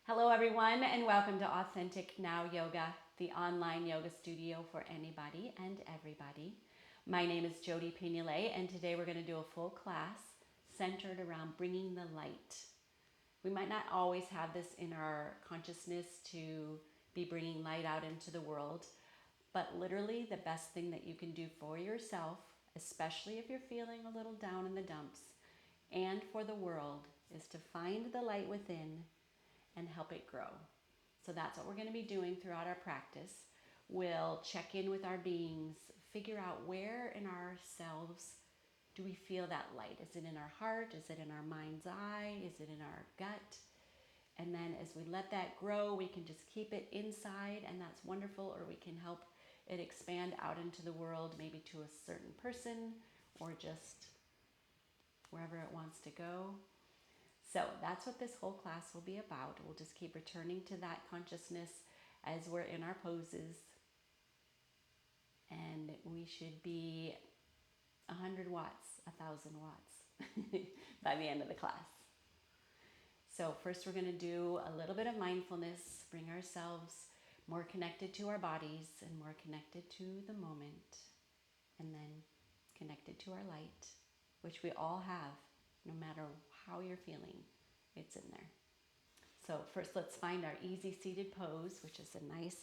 Hello everyone and welcome to Authentic Now Yoga, the online yoga studio for anybody and everybody. My name is Jody Pignolet and today we're going to do a full class centered around bringing the light. We might not always have this in our consciousness to be bringing light out into the world, but literally the best thing that you can do for yourself, especially if you're feeling a little down in the dumps, and for the world, is to find the light within and help it grow. So that's what we're going to be doing throughout our practice. We'll check in with our beings, figure out where in ourselves do we feel that light. Is it in our heart? Is it in our mind's eye? Is it in our gut? And then as we let that grow, we can just keep it inside, and that's wonderful, or we can help it expand out into the world, maybe to a certain person or just wherever it wants to go. So that's what this whole class will be about. We'll just keep returning to that consciousness as we're in our poses. And we should be 100 watts, 1,000 watts by the end of the class. So first we're going to do a little bit of mindfulness, bring ourselves more connected to our bodies and more connected to the moment. And then connected to our light, which we all have, no matter how you're feeling, it's in there. So first let's find our easy seated pose, which is a nice,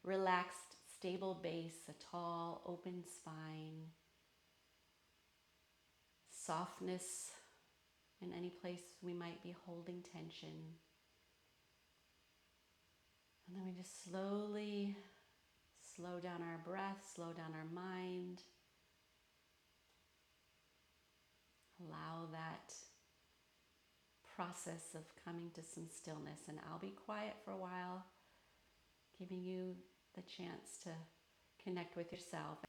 relaxed, stable base, a tall, open spine, softness in any place we might be holding tension. And then we just slowly slow down our breath, slow down our mind. Allow that process of coming to some stillness, and I'll be quiet for a while, giving you the chance to connect with yourself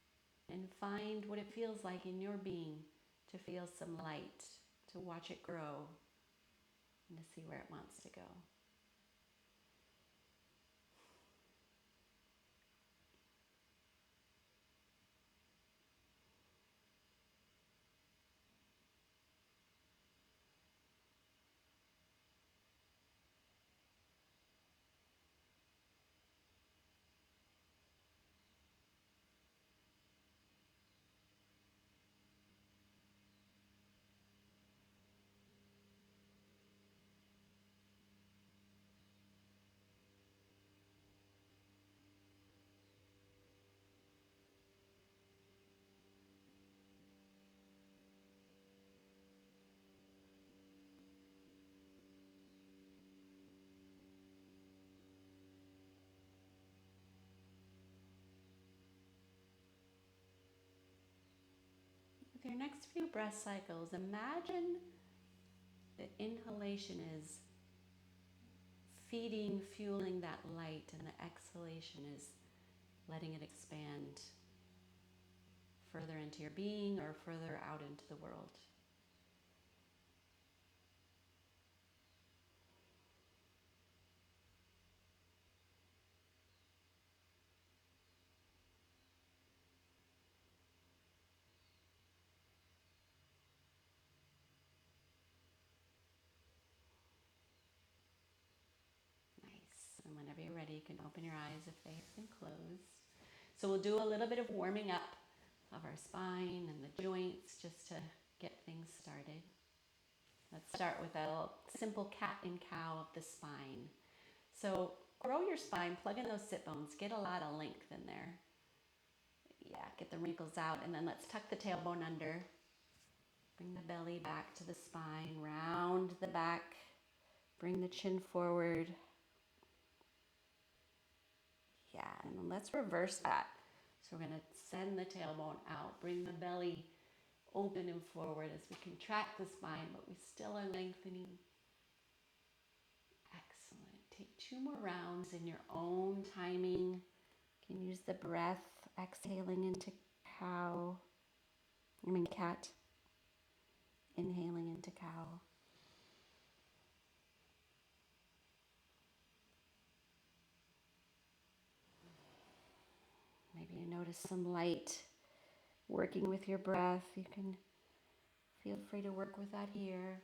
and find what it feels like in your being to feel some light, to watch it grow, and to see where it wants to go. With your next few breath cycles, imagine the inhalation is feeding, fueling that light, and the exhalation is letting it expand further into your being or further out into the world. Nice. And whenever you're ready, you can open your eyes if they have been closed. So we'll do a little bit of warming up of our spine and the joints just to get things started. Let's start with a simple cat and cow of the spine. So grow your spine, plug in those sit bones, get a lot of length in there. Yeah, get the wrinkles out, and then let's tuck the tailbone under. Bring the belly back to the spine, round the back, bring the chin forward. Yeah, and then let's reverse that. So we're going to send the tailbone out, bring the belly open and forward as we contract the spine, but we still are lengthening. Excellent. Take 2 more rounds in your own timing. You can use the breath, exhaling into cat, inhaling into cow. Maybe you notice some light working with your breath. You can feel free to work with that here.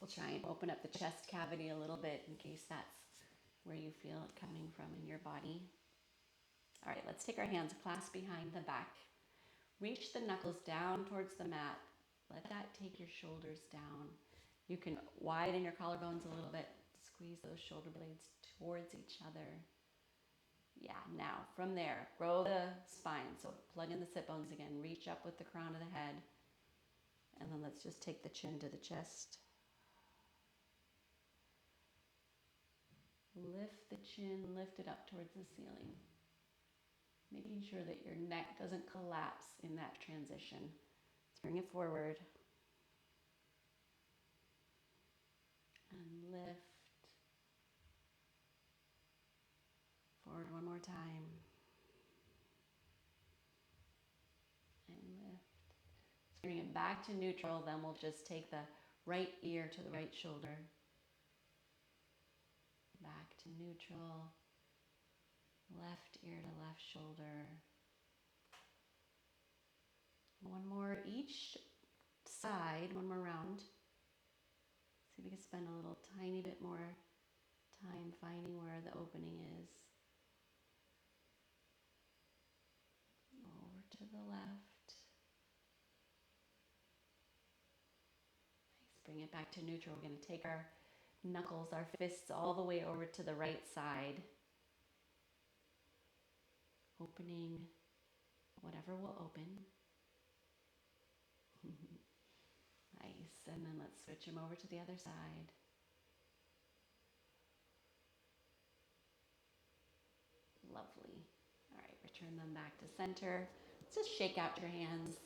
We'll try and open up the chest cavity a little bit in case that's where you feel it coming from in your body. All right, let's take our hands clasped behind the back. Reach the knuckles down towards the mat. Let that take your shoulders down. You can widen your collarbones a little bit. Squeeze those shoulder blades towards each other. Yeah, now from there, grow the spine. So plug in the sit bones again. Reach up with the crown of the head. And then let's just take the chin to the chest. Lift the chin, lift it up towards the ceiling. Making sure that your neck doesn't collapse in that transition. Let's bring it forward. And lift. Forward one more time. And lift. Let's bring it back to neutral. Then we'll just take the right ear to the right shoulder. Back to neutral. Left ear to left shoulder. One more each side, one more round. See if we can spend a little tiny bit more time finding where the opening is. Over to the left. Nice. Bring it back to neutral. We're going to take our knuckles, our fists all the way over to the right side. Opening whatever will open. Nice. And then let's switch them over to the other side. Lovely. All right, return them back to center. Let's just shake out your hands.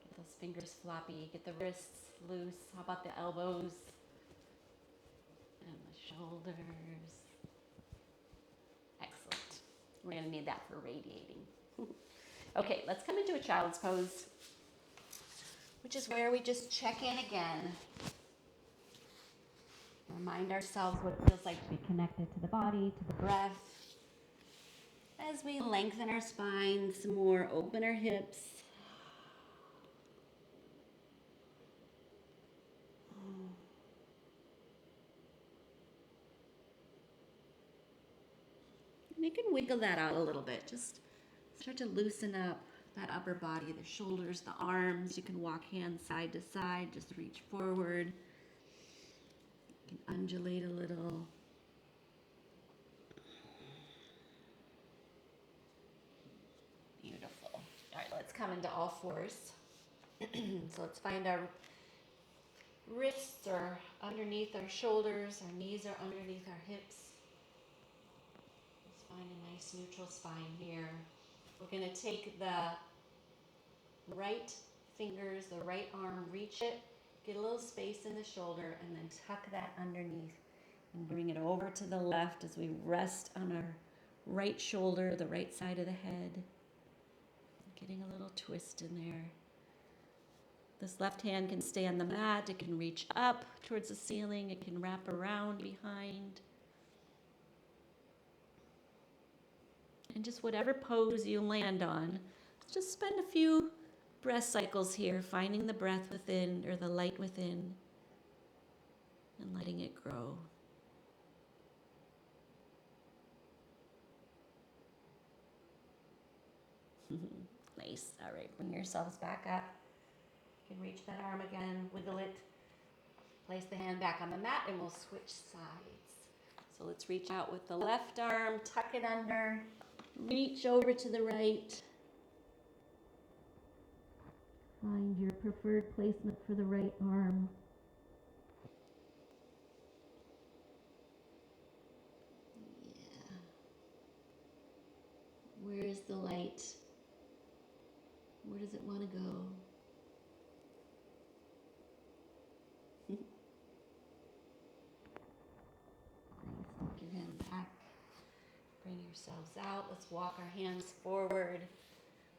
Get those fingers floppy. Get the wrists loose. How about the elbows? And the shoulders. Excellent. We're going to need that for radiating. Okay, let's come into a child's pose, which is where we just check in again. Remind ourselves what it feels like to be connected to the body, to the breath. As we lengthen our spine some more, open our hips. And you can wiggle that out a little bit. Just start to loosen up that upper body, the shoulders, the arms. You can walk hands side to side, just reach forward. You can undulate a little. Beautiful. All right, let's come into all fours. So let's find our wrists are underneath our shoulders, our knees are underneath our hips. Let's find a nice neutral spine here. We're going to take the right fingers, the right arm, reach it, get a little space in the shoulder, and then tuck that underneath and bring it over to the left as we rest on our right shoulder, the right side of the head. Getting a little twist in there. This left hand can stay on the mat. It can reach up towards the ceiling. It can wrap around behind. And just whatever pose you land on, just spend a few breath cycles here, finding the breath within or the light within and letting it grow. Nice. All right, bring yourselves back up. You can reach that arm again, wiggle it. Place the hand back on the mat and we'll switch sides. So let's reach out with the left arm, tuck it under. Reach over to the right. Find your preferred placement for the right arm. Yeah. Where is the light? Where does it want to go? Nice. Take your hand back. Bring yourselves out. Let's walk our hands forward.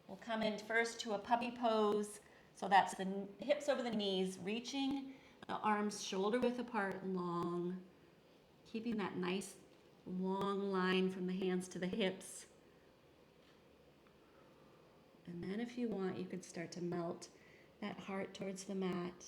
We'll come in first to a puppy pose. So that's the hips over the knees, reaching the arms shoulder width apart, long. Keeping that nice long line from the hands to the hips. And then if you want, you could start to melt that heart towards the mat.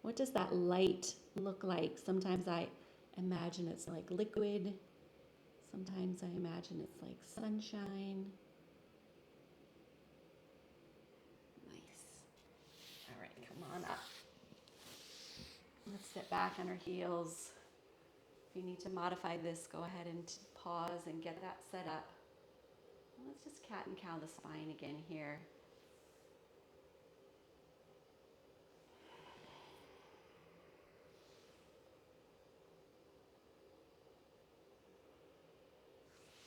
What does that light look like? Sometimes I imagine it's like liquid. Sometimes I imagine it's like sunshine. Nice. All right, come on up. Let's sit back on our heels. If you need to modify this, go ahead and pause and get that set up. Let's just cat and cow the spine again here.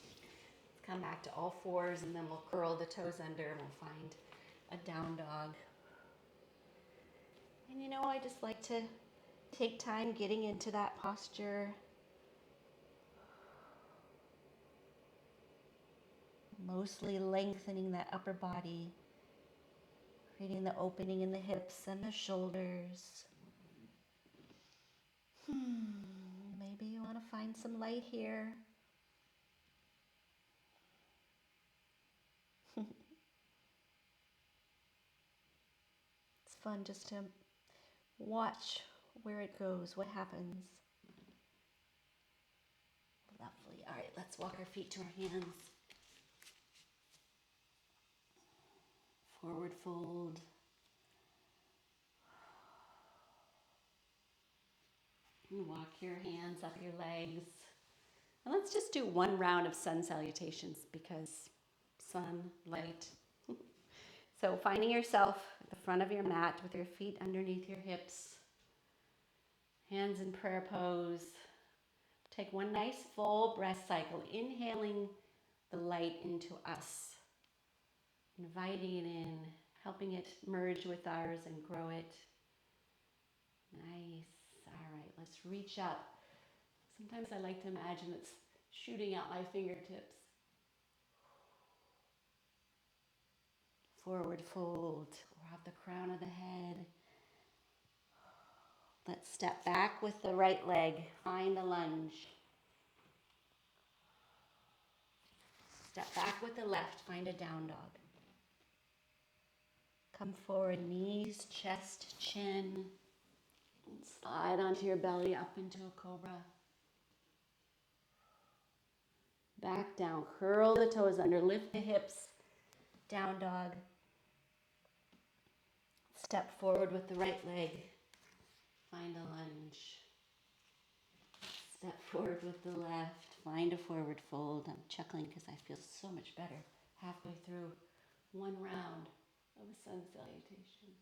Let's come back to all fours and then we'll curl the toes under and we'll find a down dog. And you know, I just like to take time getting into that posture. Mostly lengthening that upper body, creating the opening in the hips and the shoulders. Maybe you want to find some light here. It's fun just to watch where it goes, what happens. Lovely. All right, let's walk our feet to our hands. Forward fold. And walk your hands up your legs. And let's just do one round of sun salutations because sunlight. So finding yourself at the front of your mat with your feet underneath your hips. Hands in prayer pose. Take one nice full breath cycle, inhaling the light into us. Inviting it in, helping it merge with ours and grow it. Nice. All right, let's reach up. Sometimes I like to imagine it's shooting out my fingertips. Forward fold. Wrap the crown of the head. Let's step back with the right leg. Find a lunge. Step back with the left. Find a down dog. Come forward, knees, chest, chin. Slide onto your belly up into a cobra. Back down, curl the toes under, lift the hips, down dog. Step forward with the right leg, find a lunge. Step forward with the left, find a forward fold. I'm chuckling because I feel so much better halfway through one round of a sun salutation.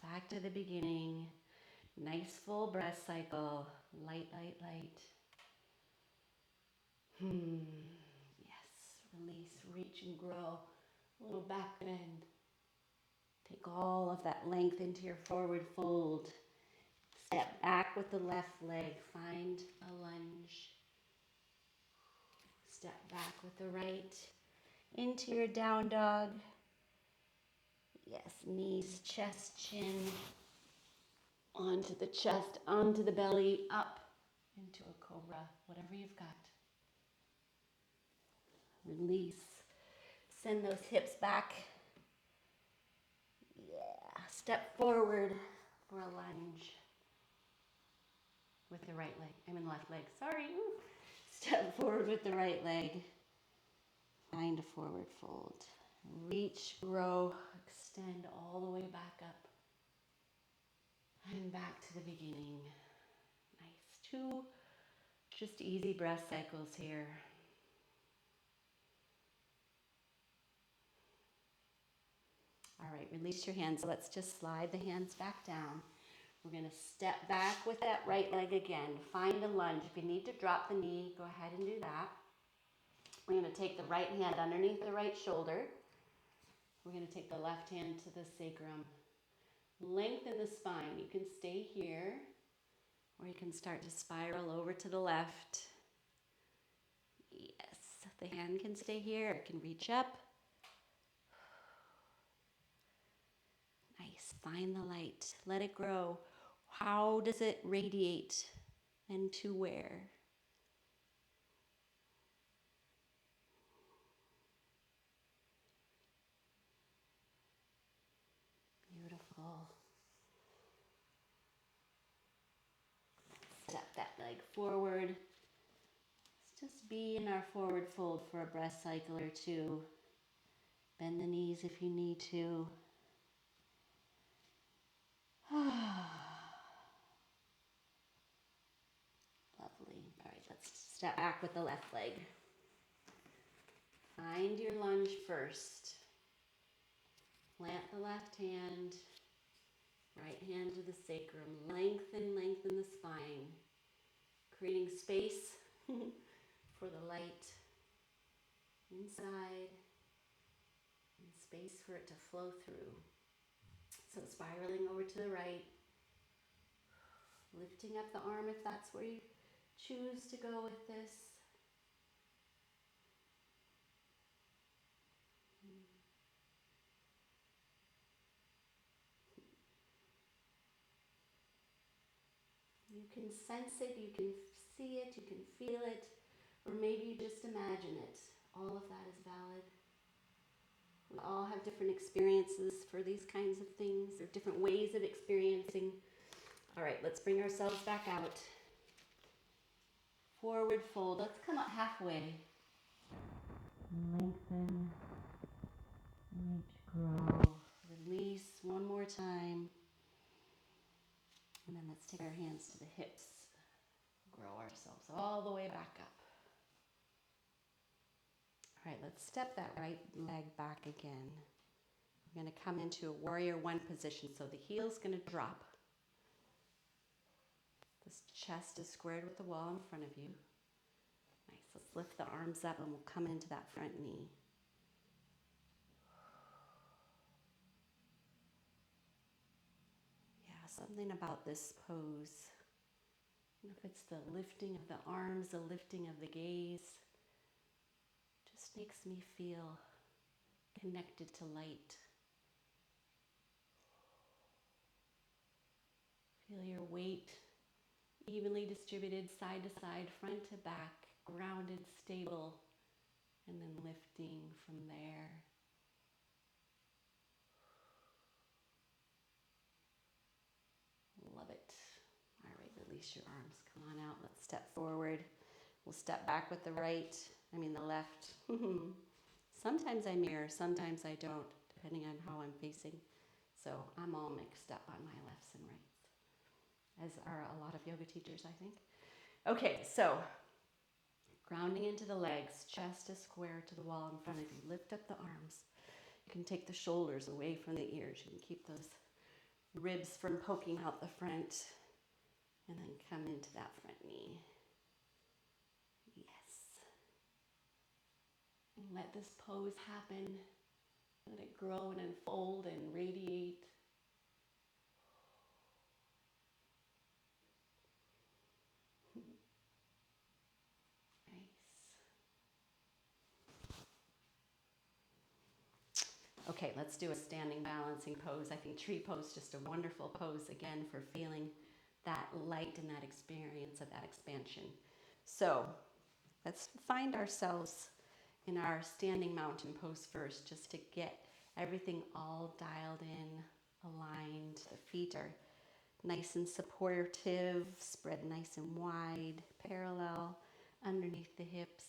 Back to the beginning. Nice full breath cycle. Light, light, light. Yes. Release, reach and grow. A little back bend. Take all of that length into your forward fold. Step back with the left leg. Find a lunge. Step back with the right. Into your down dog. Yes, knees, chest, chin. Onto the chest, onto the belly, up into a cobra, whatever you've got. Release. Send those hips back. Yeah. Step forward for a lunge with the right leg. Left leg. Sorry. Step forward with the right leg. Find a forward fold. Reach, grow, extend all the way back up. And back to the beginning. Nice. 2 just easy breath cycles here. All right, release your hands. Let's just slide the hands back down. We're going to step back with that right leg again. Find a lunge. If you need to drop the knee, go ahead and do that. We're going to take the right hand underneath the right shoulder. We're going to take the left hand to the sacrum. Lengthen the spine. You can stay here, or you can start to spiral over to the left. Yes, the hand can stay here. It can reach up. Nice. Find the light. Let it grow. How does it radiate and to where? Beautiful. step that leg forward. Let's just be in our forward fold for a breath cycle or two. Bend the knees if you need to. Lovely. All right, let's step back with the left leg. Find your lunge first. Plant the left hand, right hand to the sacrum. Lengthen the spine, creating space for the light inside and space for it to flow through. So spiraling over to the right, lifting up the arm if that's where you choose to go with this. You can sense it, you can see it, you can feel it, or maybe you just imagine it. All of that is valid. We all have different experiences for these kinds of things, or different ways of experiencing. All right, let's bring ourselves back out. Forward fold. Let's come up halfway. Lengthen, reach, grow, release one more time. And then let's take our hands to the hips. Grow ourselves all the way back up. All right, let's step that right leg back again. We're going to come into a warrior one position. So the heel's going to drop. The chest is squared with the wall in front of you. Nice. Let's lift the arms up and we'll come into that front knee. Yeah, something about this pose. I don't know if it's the lifting of the arms, the lifting of the gaze. Just makes me feel connected to light. Feel your weight evenly distributed side to side, front to back, grounded, stable, and then lifting from there. Love it. All right, release your arms. Come on out. Let's step forward. We'll step back with the left. Sometimes I mirror, sometimes I don't, depending on how I'm facing. So I'm all mixed up on my lefts and rights, as are a lot of yoga teachers, I think. Okay, so grounding into the legs, chest is square to the wall in front of you. Lift up the arms. You can take the shoulders away from the ears. You can keep those ribs from poking out the front, and then come into that front knee. Yes. And let this pose happen. Let it grow and unfold and radiate. Okay, let's do a standing balancing pose. I think tree pose is just a wonderful pose, again, for feeling that light and that experience of that expansion. So let's find ourselves in our standing mountain pose first, just to get everything all dialed in, aligned. The feet are nice and supportive, spread nice and wide, parallel underneath the hips.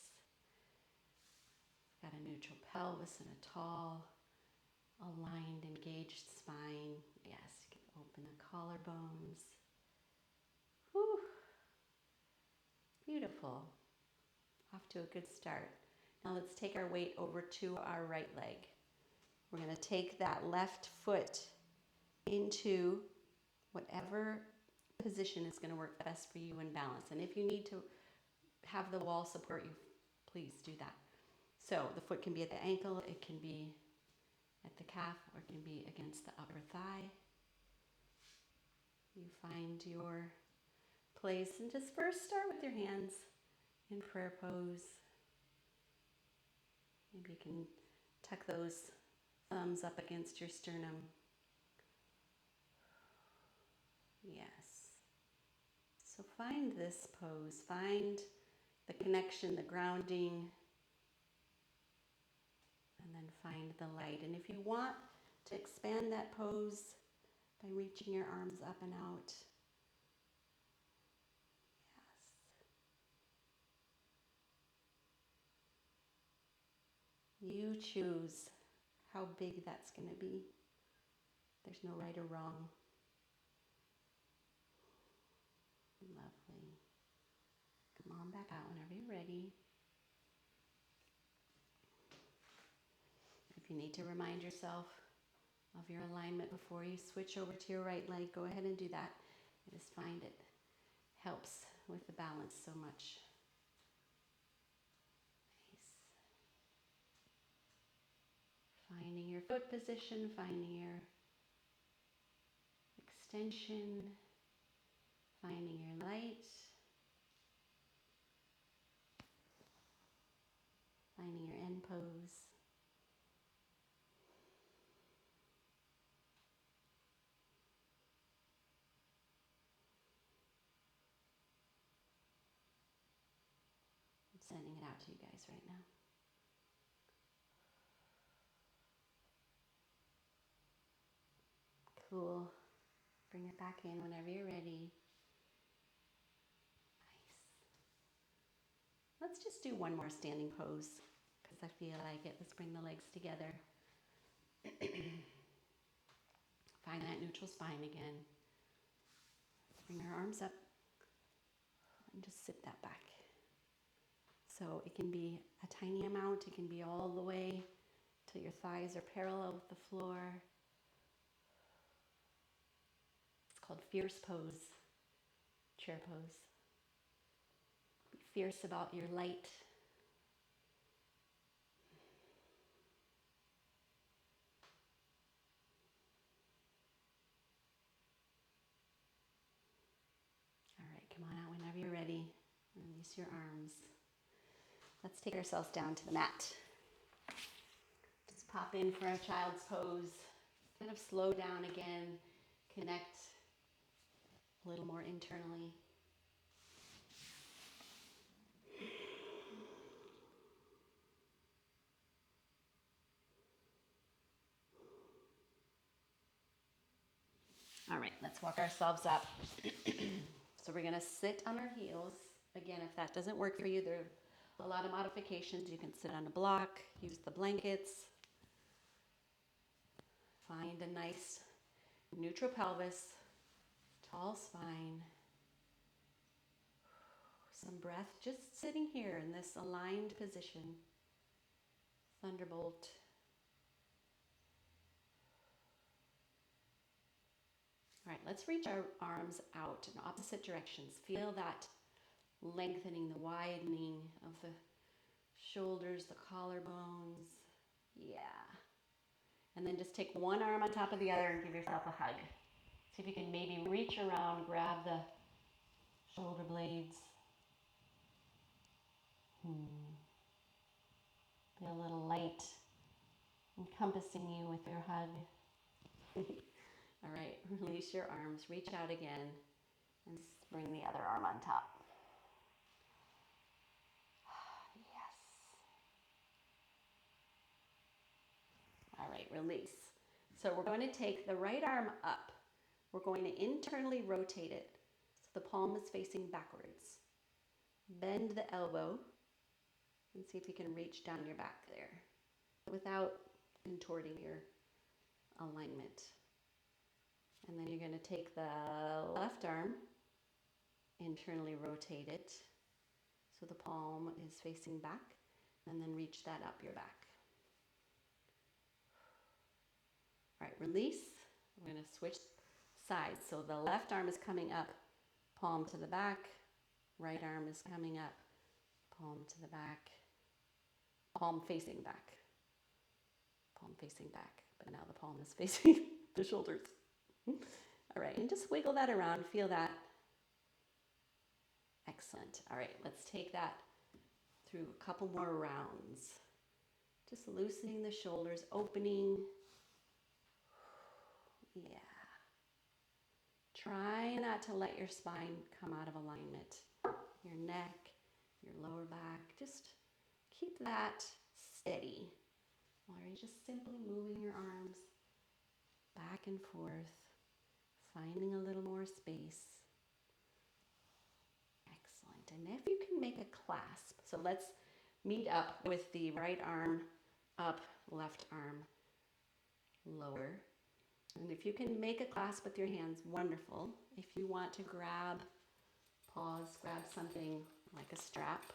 Got a neutral pelvis and a tall, aligned, engaged spine. Yes, you can open the collarbones. Whew. Beautiful. Off to a good start. Now let's take our weight over to our right leg. We're going to take that left foot into whatever position is going to work best for you in balance. And if you need to have the wall support you, please do that. So the foot can be at the ankle, it can be at the calf, or it can be against the upper thigh. You find your place, and just first start with your hands in prayer pose. Maybe you can tuck those thumbs up against your sternum. Yes. So find this pose, find the connection, the grounding, and then find the light. And if you want to expand that pose by reaching your arms up and out, You choose how big that's going to be. There's no right or wrong. Lovely. Come on back out whenever you're ready. If you need to remind yourself of your alignment before you switch over to your right leg, go ahead and do that. I just find it helps with the balance so much. Nice. Finding your foot position, finding your extension, finding your light, finding your end pose. I'm sending it out to you guys right now. Cool. Bring it back in whenever you're ready. Nice. Let's just do one more standing pose because I feel like it. Let's bring the legs together. Find that neutral spine again. Bring our arms up and just sit that back. So it can be a tiny amount. It can be all the way till your thighs are parallel with the floor. It's called fierce pose, chair pose. Be fierce about your light. All right, come on out whenever you're ready. Release your arms. Let's take ourselves down to the mat. Just pop in for a child's pose. Kind of slow down again. Connect a little more internally. All right, let's walk ourselves up. So we're gonna sit on our heels. Again, if that doesn't work for you, there are a lot of modifications. You can sit on a block, use the blankets. Find a nice neutral pelvis, tall spine. Some breath, just sitting here in this aligned position. Thunderbolt. All right, let's reach our arms out in opposite directions. Feel that lengthening, the widening of the shoulders, the collarbones. Yeah. And then just take one arm on top of the other and give yourself a hug. See if you can maybe reach around, grab the shoulder blades. Feel a little light encompassing you with your hug. All right, release your arms, reach out again, and bring the other arm on top. Yes. All right, release. So we're going to take the right arm up. We're going to internally rotate it so the palm is facing backwards. Bend the elbow and see if you can reach down your back there without contorting your alignment. And then you're going to take the left arm, internally rotate it so the palm is facing back, and then reach that up your back. All right, release. We're going to switch sides. So the left arm is coming up, palm to the back. Right arm is coming up, palm to the back. Palm facing back. Palm facing back. But now the palm is facing the shoulders. All right, and just wiggle that around. Feel that. Excellent. All right, let's take that through a couple more rounds. Just loosening the shoulders, opening. Yeah. Try not to let your spine come out of alignment. Your neck, your lower back, just keep that steady while you're just simply moving your arms back and forth, finding a little more space. Excellent. And if you can make a clasp, so let's meet up with the right arm up, left arm, lower. And if you can make a clasp with your hands, wonderful. If you want to grab, pause, grab something like a strap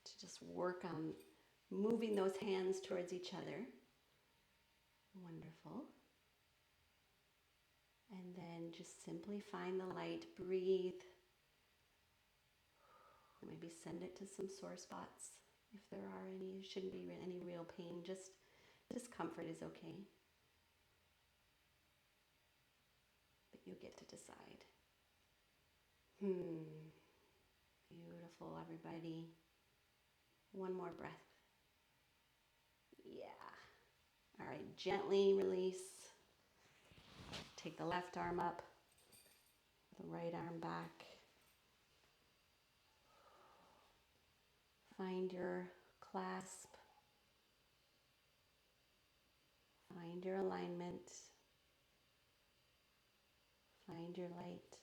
to just work on moving those hands towards each other. Wonderful. And then just simply find the light, breathe. Maybe send it to some sore spots if there are any. It shouldn't be any real pain, just discomfort is okay. But you get to decide. Beautiful, everybody. One more breath. Yeah. All right, gently release. Take the left arm up, the right arm back. Find your clasp. Find your alignment. Find your light.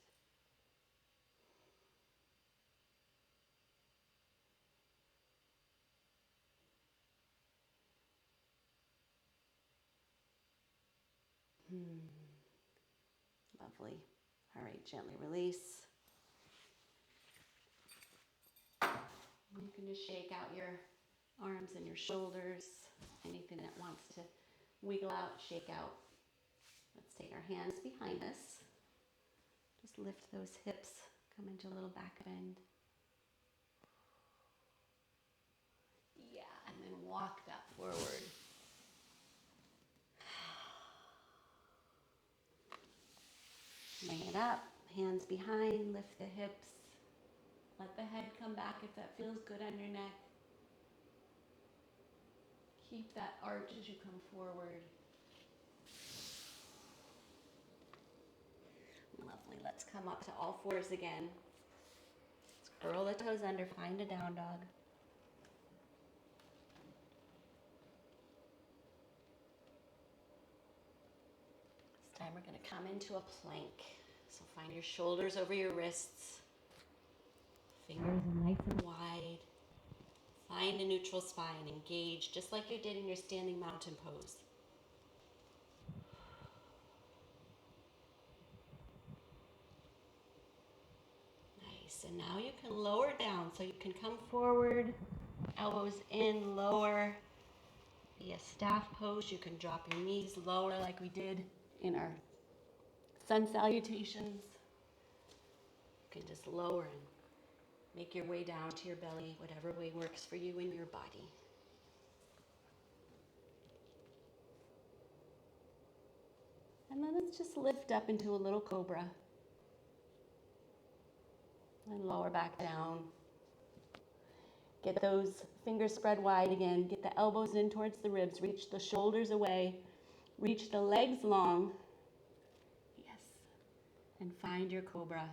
Lovely. All right, gently release. You can just shake out your arms and your shoulders. Anything that wants to wiggle out, shake out. Let's take our hands behind us. Just lift those hips, come into a little back bend. Yeah, and then walk that forward. Bring it up, hands behind, lift the hips. Let the head come back if that feels good on your neck. Keep that arch as you come forward. Lovely. Let's come up to all fours again. Let's curl the toes under, find a down dog. This time we're going to come into a plank. So find your shoulders over your wrists. Fingers nice and wide. Find a neutral spine. Engage just like you did in your standing mountain pose. Nice. And now you can lower down. So you can come forward, elbows in, lower. Be a staff pose. You can drop your knees lower like we did in our sun salutations. You can just lower and make your way down to your belly, whatever way works for you in your body. And then let's just lift up into a little cobra. And lower back down. Get those fingers spread wide again. Get the elbows in towards the ribs. Reach the shoulders away. Reach the legs long. Yes. And find your cobra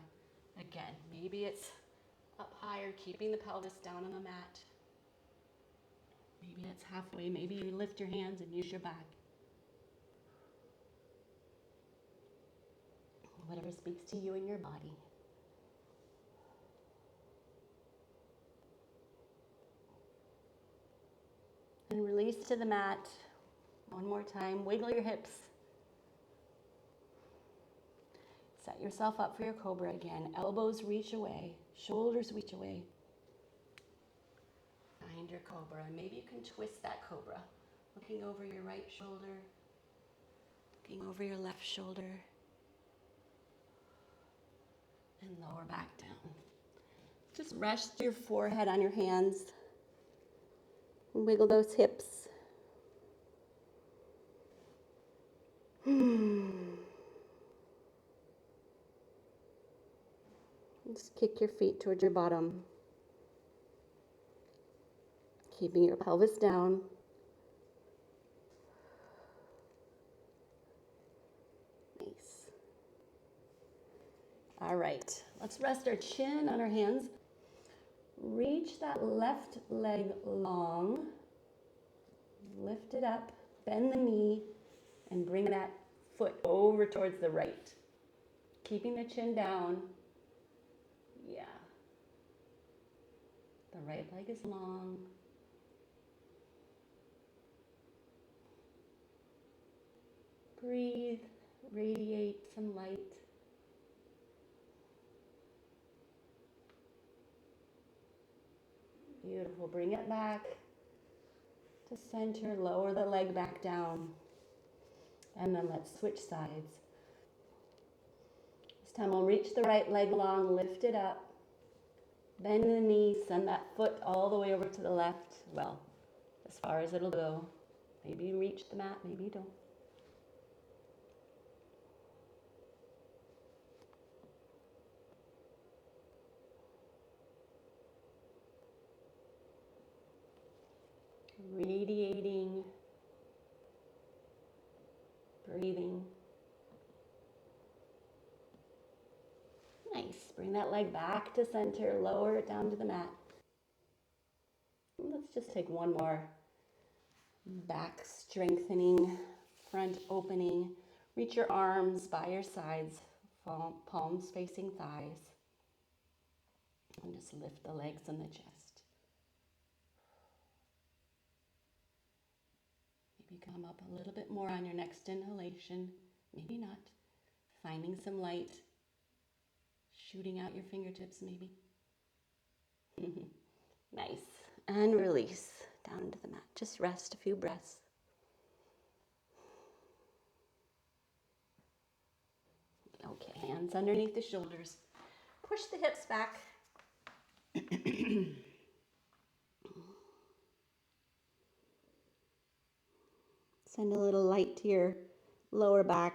again. Maybe it's up higher, keeping the pelvis down on the mat. Maybe it's halfway. Maybe you lift your hands and use your back. Whatever speaks to you in your body. And release to the mat. One more time. Wiggle your hips. Set yourself up for your cobra again. Elbows reach away. Shoulders reach away. Find your cobra. Maybe you can twist that cobra. Looking over your right shoulder. Looking over your left shoulder. And lower back down. Just rest your forehead on your hands. Wiggle those hips. Just kick your feet towards your bottom. Keeping your pelvis down. Nice. All right, let's rest our chin on our hands. Reach that left leg long. Lift it up, bend the knee, and bring that foot over towards the right. Keeping the chin down. Yeah. The right leg is long. Breathe, radiate some light. Beautiful. Bring it back to center. Lower the leg back down. And then let's switch sides. This time we'll reach the right leg long, lift it up. Bend the knees, send that foot all the way over to the left. Well, as far as it'll go. Maybe you reach the mat, maybe you don't. Radiating, breathing. Nice. Bring that leg back to center, lower it down to the mat. Let's just take one more. Back strengthening, front opening. Reach your arms by your sides, palms facing thighs. And just lift the legs and the chest. Maybe come up a little bit more on your next inhalation. Maybe not. Finding some light. Shooting out your fingertips, maybe. Nice. And release down to the mat. Just rest a few breaths. Okay, hands underneath the shoulders. Push the hips back. Send a little light to your lower back.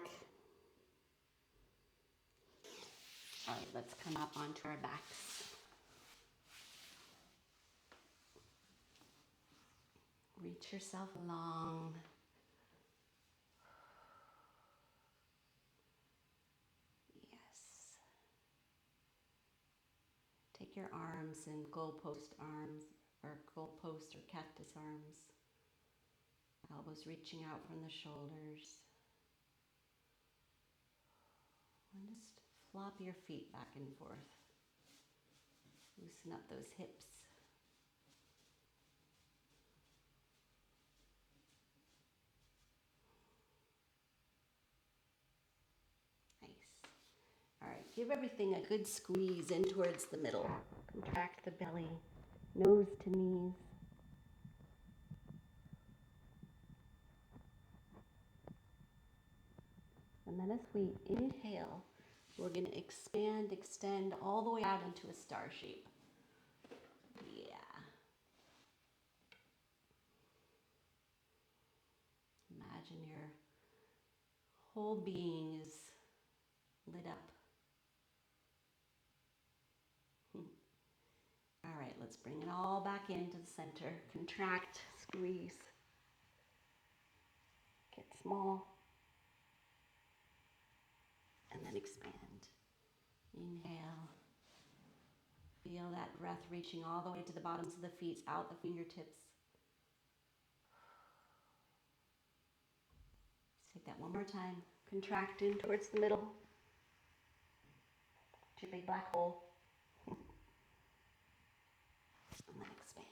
All right, let's come up onto our backs. Reach yourself long. Yes. Take your arms in goalpost arms, or goalpost or cactus arms. Elbows reaching out from the shoulders. And just flop your feet back and forth. Loosen up those hips. Nice. All right, give everything a good squeeze in towards the middle. Contract the belly, nose to knees. And then as we inhale, we're going to expand, extend all the way out into a star shape. Yeah. Imagine your whole being is lit up. All right, let's bring it all back into the center. Contract, squeeze. Get small. And then expand. Inhale. Feel that breath reaching all the way to the bottoms of the feet, out the fingertips. Let's take that one more time. Contract in towards the middle. To your big black hole. And then expand.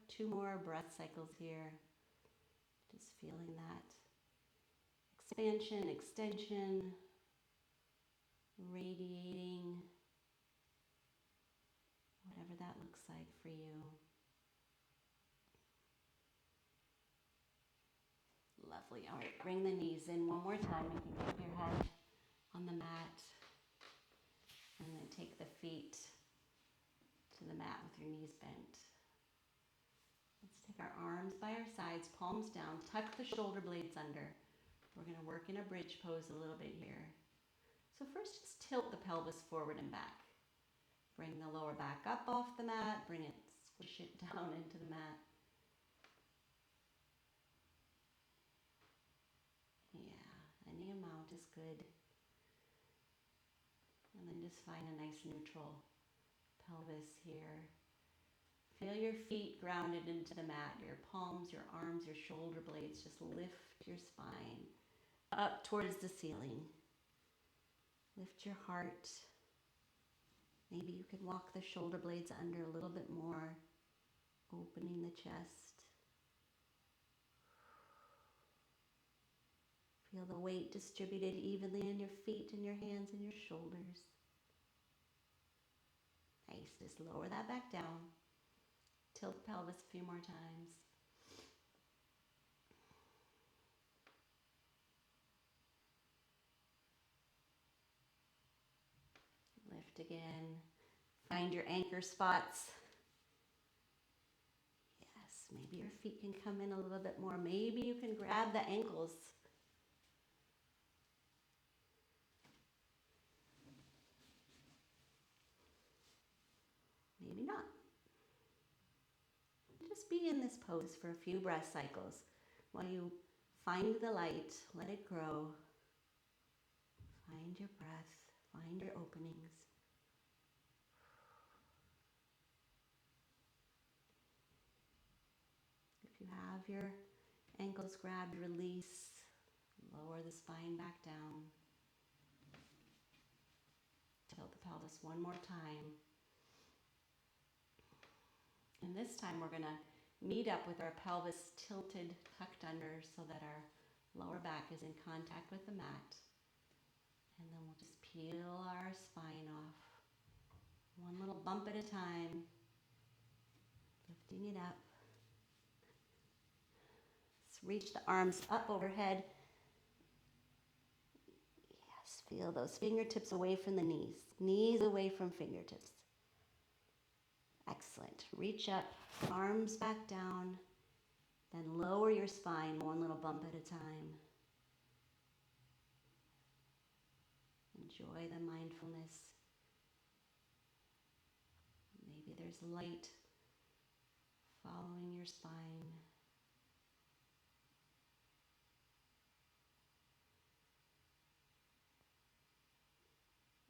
Two more breath cycles here. Just feeling that expansion, extension, radiating, whatever that looks like for you. Lovely. All right, bring the knees in one more time. You can keep your head on the mat. And then take the feet to the mat with your knees bent. Let's take our arms by our sides, palms down, tuck the shoulder blades under. We're going to work in a bridge pose a little bit here. So first, just tilt the pelvis forward and back. Bring the lower back up off the mat, squish it down into the mat. Yeah, any amount is good. And then just find a nice neutral pelvis here. Feel your feet grounded into the mat, your palms, your arms, your shoulder blades. Just lift your spine. up towards the ceiling. Lift your heart. Maybe you can walk the shoulder blades under a little bit more, opening the chest. Feel the weight distributed evenly in your feet and your hands and your shoulders. Nice, just lower that back down. Tilt the pelvis a few more times. Lift again. Find your anchor spots. Yes, maybe your feet can come in a little bit more. Maybe you can grab the ankles. Maybe not. Just be in this pose for a few breath cycles while you find the light, let it grow. Find your breath, find your openings. If you have your ankles grabbed, release. Lower the spine back down. Tilt the pelvis one more time. And this time we're going to meet up with our pelvis tilted, tucked under so that our lower back is in contact with the mat. And then we'll just peel our spine off. One little bump at a time. Lifting it up. Let's reach the arms up overhead. Yes, feel those fingertips away from the knees. Knees away from fingertips. Excellent. Reach up, arms back down, then lower your spine one little bump at a time. Enjoy the mindfulness. Maybe there's light following your spine.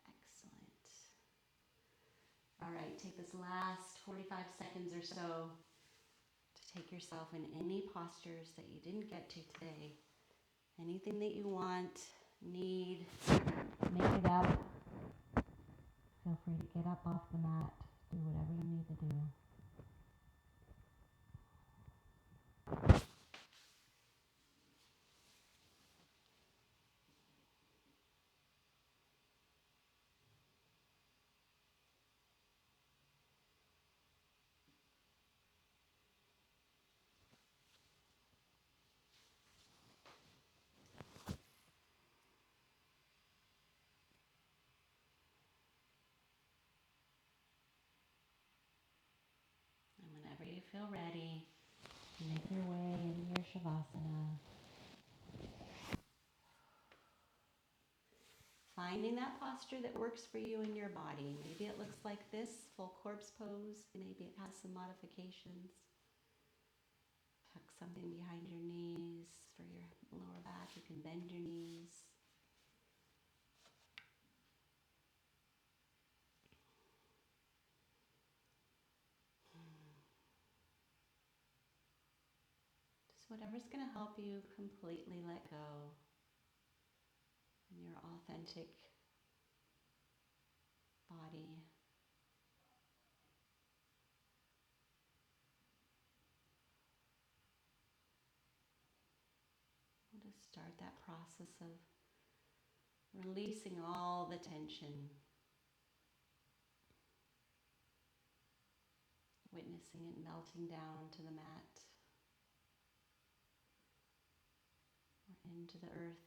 Excellent. All right, take this last 45 seconds or so to take yourself in any postures that you didn't get to today. Anything that you want, need, make it up. Feel free to get up off the mat, do whatever you need to do. And whenever you feel ready, make your way into your Savasana. Finding that posture that works for you in your body. Maybe it looks like this, full corpse pose. Maybe it has some modifications. Tuck something behind your knees for your lower back. You can bend your knees. Just whatever's going to help you completely let go in your authentic body. We'll just start that process of releasing all the tension. Witnessing it melting down to the mat or into the earth.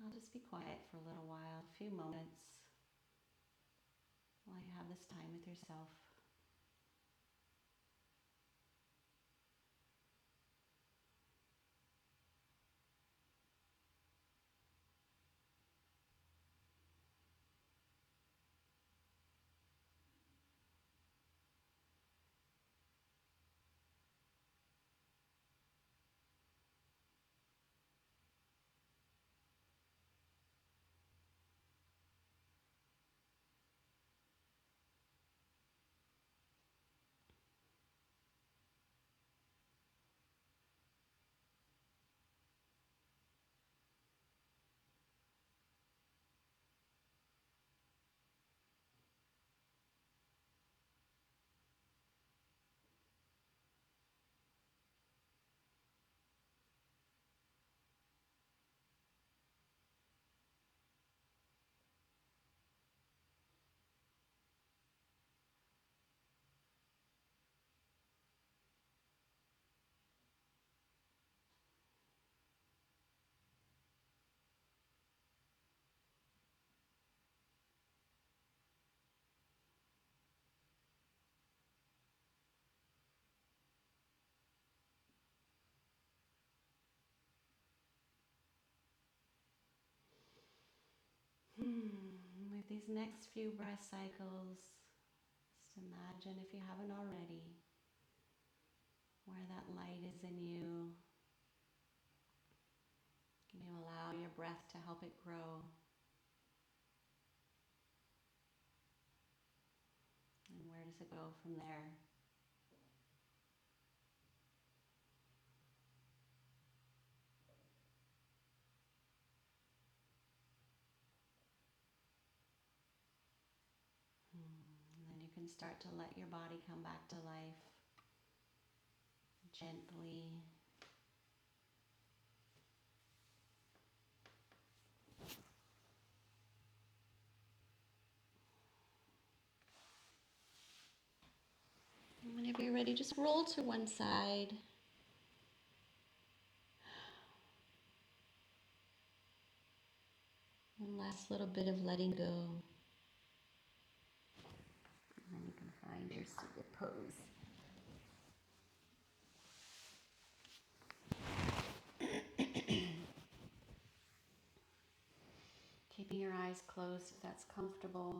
I'll just be quiet for a little while, a few moments, while you have this time with yourself. with these next few breath cycles, just imagine, if you haven't already, where that light is in you. Can you allow your breath to help it grow? And where does it go from there? And then you can start to let your body come back to life gently. And whenever you're ready, just roll to one side. One last little bit of letting go. And then you can find your seated pose. Keeping your eyes closed if that's comfortable.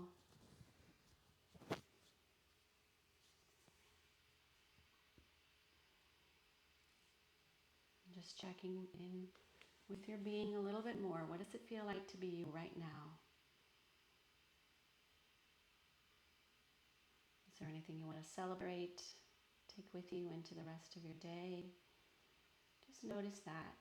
Just checking in with your being a little bit more. What does it feel like to be you right now? Is there anything you want to celebrate, take with you into the rest of your day? Just notice that.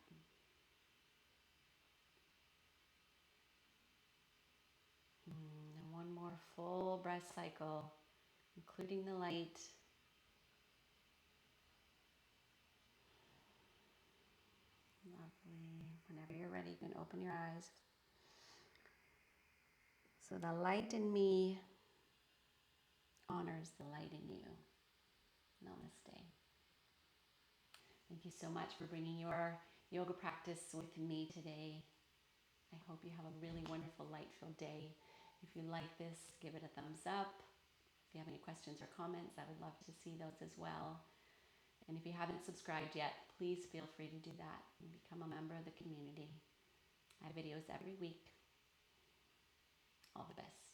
And one more full breath cycle, including the light. Lovely. Whenever you're ready, you can open your eyes. So the light in me honors the light in you. Namaste. Thank you so much for bringing your yoga practice with me today. I hope you have a really wonderful, light-filled day. If you like this, give it a thumbs up. If you have any questions or comments, I would love to see those as well. And if you haven't subscribed yet, please feel free to do that and become a member of the community. I have videos every week. All the best.